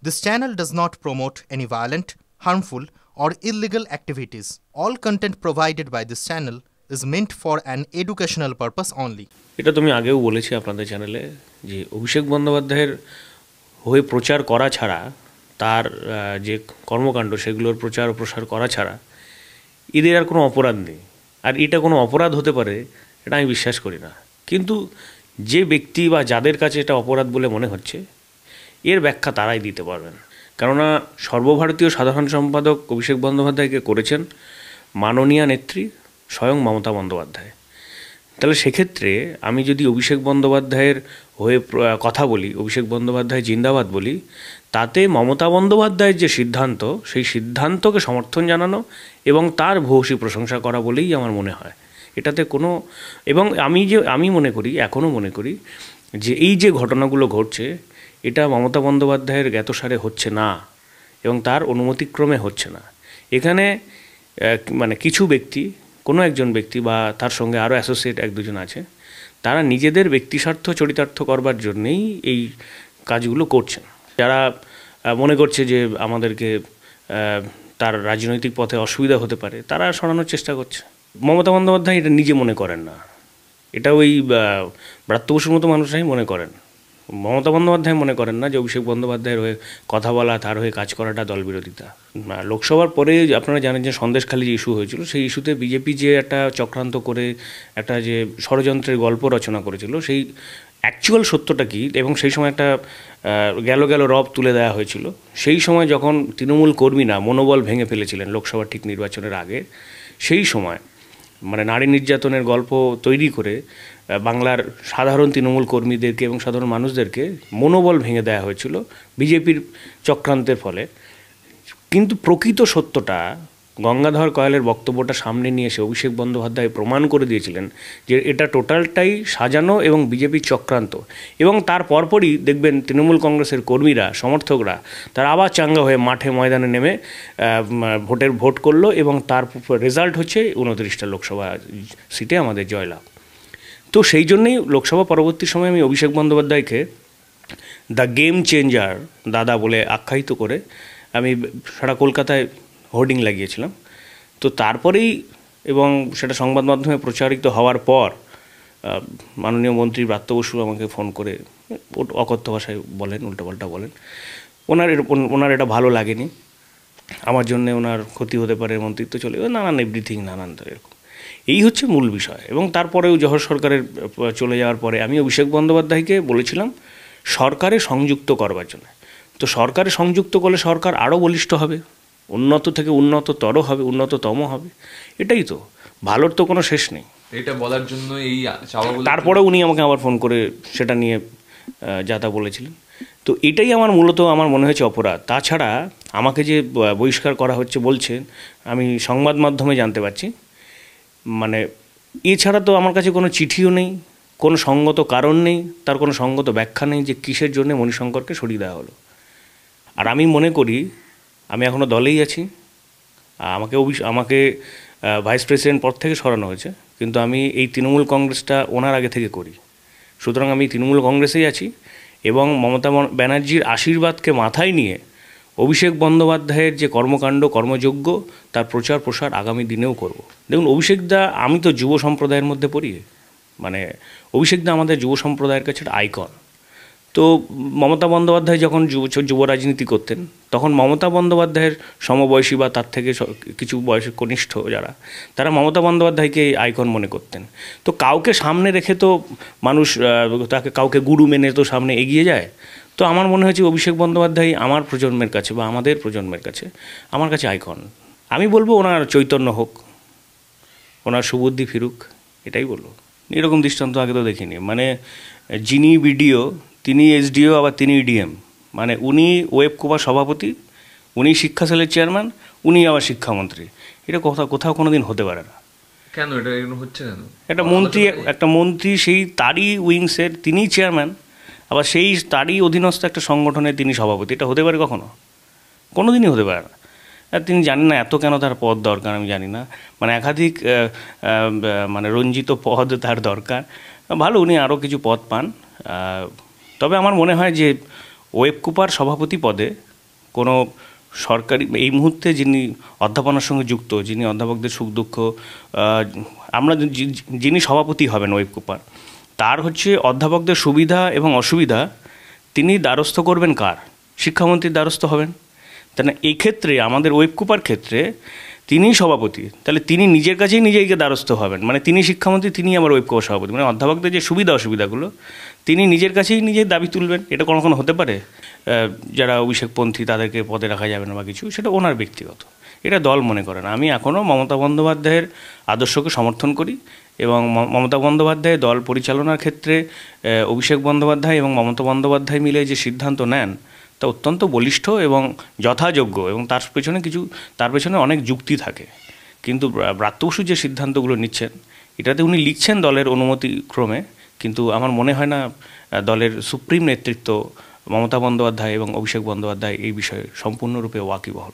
This channel does not promote any violent, harmful, or illegal activities. All content provided by this channel is meant for an educational purpose only. এটা তুমি আগেও বলেছি আপনাদের চ্যানেলে যে অভিষেক বন্দ্যোপাধ্যায়ের হয়ে প্রচার করা ছাড়া তার যে কর্মকাণ্ড সেগুলোর প্রচার ও প্রসার করা ছাড়া এদের আর কোনো অপরাধ নেই। আর এটা কোনো অপরাধ হতে পারে এটা আমি বিশ্বাস করি না। কিন্তু যে ব্যক্তি বা যাদের কাছে এটা অপরাধ বলে মনে হচ্ছে এর ব্যাখ্যা তারাই দিতে পারবেন। কেননা সর্বভারতীয় সাধারণ সম্পাদক অভিষেক বন্দ্যোপাধ্যায়কে করেছেন মাননীয় নেত্রী স্বয়ং মমতা বন্দ্যোপাধ্যায়। তাহলে সেক্ষেত্রে আমি যদি অভিষেক বন্দ্যোপাধ্যায়ের হয়ে কথা বলি, অভিষেক বন্দ্যোপাধ্যায় জিন্দাবাদ বলি, তাতে মমতা বন্দ্যোপাধ্যায়ের যে সিদ্ধান্ত সেই সিদ্ধান্তকে সমর্থন জানানো এবং তার ভূয়সী প্রশংসা করা বলেই আমার মনে হয়। এটাতে কোনো এবং আমি মনে করি, এখনও মনে করি যে এই যে ঘটনাগুলো ঘটছে এটা মমতা বন্দ্যোপাধ্যায়ের জ্ঞাতসারে হচ্ছে না এবং তার অনুমতিক্রমে হচ্ছে না। এখানে মানে কিছু ব্যক্তি, কোনো একজন ব্যক্তি বা তার সঙ্গে আরও অ্যাসোসিয়েট এক দুজন আছে, তারা নিজেদের ব্যক্তিস্বার্থ চরিতার্থ করবার জন্যেই এই কাজগুলো করছেন। যারা মনে করছে যে আমাদেরকে তার রাজনৈতিক পথে অসুবিধা হতে পারে তারা সরানোর চেষ্টা করছে। মমতা বন্দ্যোপাধ্যায় এটা নিজে মনে করেন না, এটা ওই ব্রাত্য বসুর মতো মানুষরাই মনে করেন। মমতা বন্দ্যোপাধ্যায় মনে করেন না যে অভিষেক বন্দ্যোপাধ্যায়ের হয়ে কথা বলা, তার হয়ে কাজ করাটা দলবিরোধিতা। লোকসভার পরে আপনারা জানেন যে সন্দেশখালী যে ইস্যু হয়েছিল, সেই ইস্যুতে বিজেপি যে একটা চক্রান্ত করে একটা যে ষড়যন্ত্রের গল্প রচনা করেছিল, সেই অ্যাকচুয়াল সত্যটা কী এবং সেই সময় একটা গেল রব তুলে দেওয়া হয়েছিল। সেই সময় যখন তৃণমূল কর্মীরা মনোবল ভেঙে ফেলেছিলেন লোকসভা ঠিক নির্বাচনের আগে, সেই সময় মানে নারী নির্যাতনের গল্প তৈরি করে বাংলার সাধারণ তৃণমূল কর্মীদেরকে এবং সাধারণ মানুষদেরকে মনোবল ভেঙে দেওয়া হয়েছিল বিজেপির চক্রান্তের ফলে। কিন্তু প্রকৃত সত্যটা গঙ্গাধর কয়ালের বক্তব্যটা সামনে নিয়ে এসে অভিষেক বন্দ্যোপাধ্যায় প্রমাণ করে দিয়েছিলেন যে এটা টোটালটাই সাজানো এবং বিজেপির চক্রান্ত। এবং তার পরপরই দেখবেন তৃণমূল কংগ্রেসের কর্মীরা, সমর্থকরা তারা আবার চাঙ্গা হয়ে মাঠে ময়দানে নেমে ভোট করলো এবং তার রেজাল্ট হচ্ছে 29টা লোকসভা সিটে আমাদের জয়লাভ। তো সেই জন্যেই লোকসভা পরবর্তী সময়ে আমি অভিষেক বন্দ্যোপাধ্যায়কে দ্য গেম চেঞ্জার দাদা বলে আখ্যায়িত করে আমি সারা কলকাতায় হোর্ডিং লাগিয়েছিলাম। তো তারপরেই এবং সেটা সংবাদ মাধ্যমে প্রচারিত হওয়ার পর মাননীয় মন্ত্রী ব্রাত্য বসু আমাকে ফোন করে অকথ্য ভাষায় বলেন, উল্টোপাল্টা বলেন। ওনার এটা ভালো লাগেনি, আমার জন্যে ওনার ক্ষতি হতে পারে, মন্ত্রিত্ব চলে নানান এভরিথিং নানান এরকম। এই হচ্ছে মূল বিষয়। এবং তারপরেও জহর সরকারের চলে যাওয়ার পরে আমি অভিষেক বন্দ্যোপাধ্যায়কে বলেছিলাম সরকারে সংযুক্ত করবার জন্য। তো সরকারে সংযুক্ত করলে সরকার আরও বলিষ্ঠ হবে, উন্নত থেকে উন্নততর হবে, উন্নততম হবে। এটাই তো, ভালোর তো কোনো শেষ নেই। এটা বলার জন্য এই তারপরে উনি আমাকে আবার ফোন করে সেটা নিয়ে যা তা বলেছিলেন। তো এটাই আমার মূলত আমার মনে হয়েছে অপরাধ। তাছাড়া আমাকে যে বহিষ্কার করা হচ্ছে বলছেন, আমি সংবাদ মাধ্যমে জানতে পারছি, মানে এছাড়া তো আমার কাছে কোনো চিঠিও নেই, কোনো সঙ্গত কারণ নেই, তার কোনো সঙ্গত ব্যাখ্যা নেই যে কিসের জন্য মণিশঙ্করকে সরিয়ে দেওয়া হলো। আর আমি মনে করি আমি এখনও দলেই আছি। আমাকে ভাইস প্রেসিডেন্ট পদ থেকে সরানো হয়েছে, কিন্তু আমি এই তৃণমূল কংগ্রেসটা ওনার আগে থেকে করি। সুতরাং আমি তৃণমূল কংগ্রেসেই আছি এবং মমতা ব্যানার্জির আশীর্বাদকে মাথায় নিয়ে অভিষেক বন্দ্যোপাধ্যায়ের যে কর্মকাণ্ড, কর্মযোগ্য, তার প্রচার প্রসার আগামী দিনেও করব। দেখুন অভিষেকদা, আমি তো যুব সম্প্রদায়ের মধ্যে পড়ি, মানে অভিষেকদা আমাদের যুব সম্প্রদায়ের কাছে একটা আইকন। তো মমতা বন্দ্যোপাধ্যায় যখন যুব রাজনীতি করতেন তখন মমতা বন্দ্যোপাধ্যায়ের সমবয়সী বা তার থেকে কিছু বয়সে কনিষ্ঠ যারা, তারা মমতা বন্দ্যোপাধ্যায়কে আইকন মনে করতেন। তো কাউকে সামনে রেখে তো মানুষ তাকে কাউকে গুরু মেনে তো সামনে এগিয়ে যায়। তো আমার মনে হয়েছে অভিষেক বন্দ্যোপাধ্যায় আমার প্রজন্মের কাছে বা আমাদের প্রজন্মের কাছে আমার কাছে আইকন। আমি বলবো ওনার চৈতন্য হোক, ওনার সুবুদ্ধি ফিরুক, এটাই বলবো। এরকম দৃষ্টান্ত আগে তো দেখিনি। মানে যিনি বিডিও তিনি এসডিও আবার তিনি ডিএম, মানে উনি ওয়েবকোপা সভাপতি, উনি শিক্ষা সেলের চেয়ারম্যান, উনি আবার শিক্ষামন্ত্রী। এটা কোথাও কোনো দিন হতে পারে না। কেন এটা হচ্ছে কেন? একটা মন্ত্রী সেই তারই উইংসের তিনি চেয়ারম্যান, আবার সেই তারই অধীনস্থ একটা সংগঠনের তিনি সভাপতি। এটা হতে পারে কখনো? কোনো দিনই হতে পারে না। আর তিনি জানেন না এত কেন তার পদ দরকার, আমি জানি না। মানে একাধিক মানে রঞ্জিত পদ তার দরকার। ভালো, উনি আরও কিছু পদ পান। তবে আমার মনে হয় যে ওয়েবকুপার সভাপতি পদে কোনো সরকারি এই মুহূর্তে যিনি অধ্যাপনার সঙ্গে যুক্ত, যিনি অধ্যাপকদের সুখ দুঃখ, আমরা যিনি সভাপতি হবেন ওয়েবকুপার, তার হচ্ছে অধ্যাপকদের সুবিধা এবং অসুবিধা তিনি দ্বারস্থ করবেন কার? শিক্ষামন্ত্রীর দ্বারস্থ হবেন। তাহলে এই ক্ষেত্রে আমাদের ওয়েবকুপার ক্ষেত্রে তিনিই সভাপতি, তাহলে তিনি নিজের কাছেই নিজেকে দ্বারস্থ হবেন, মানে তিনি শিক্ষামন্ত্রী, তিনি আমার ওয়েবকুপার সভাপতি, মানে অধ্যাপকদের যে সুবিধা অসুবিধাগুলো তিনি নিজের কাছেই নিজের দাবি তুলবেন। এটা কখনো হতে পারে? যারা অভিষেকপন্থী তাদেরকে পদে রাখা যাবে না বা কিছু, সেটা ওনার ব্যক্তিগত, এটা দল মনে করে না। আমি এখনও মমতা বন্দ্যোপাধ্যায়ের আদর্শকে সমর্থন করি এবং মমতা বন্দ্যোপাধ্যায় দল পরিচালনার ক্ষেত্রে অভিষেক বন্দ্যোপাধ্যায় এবং মমতা বন্দ্যোপাধ্যায় মিলে যে সিদ্ধান্ত নেন তা অত্যন্ত বলিষ্ঠ এবং যথাযোগ্য, এবং তার পেছনে অনেক যুক্তি থাকে। কিন্তু ব্রাত্য বসু যে সিদ্ধান্তগুলো নিচ্ছেন, এটাতে উনি লিখছেন দলের অনুমতিক্রমে, কিন্তু আমার মনে হয় না দলের সুপ্রিম নেতৃত্ব মমতা বন্দ্যোপাধ্যায় এবং অভিষেক বন্দ্যোপাধ্যায় এই বিষয়ে সম্পূর্ণরূপে ওয়াকিবহাল।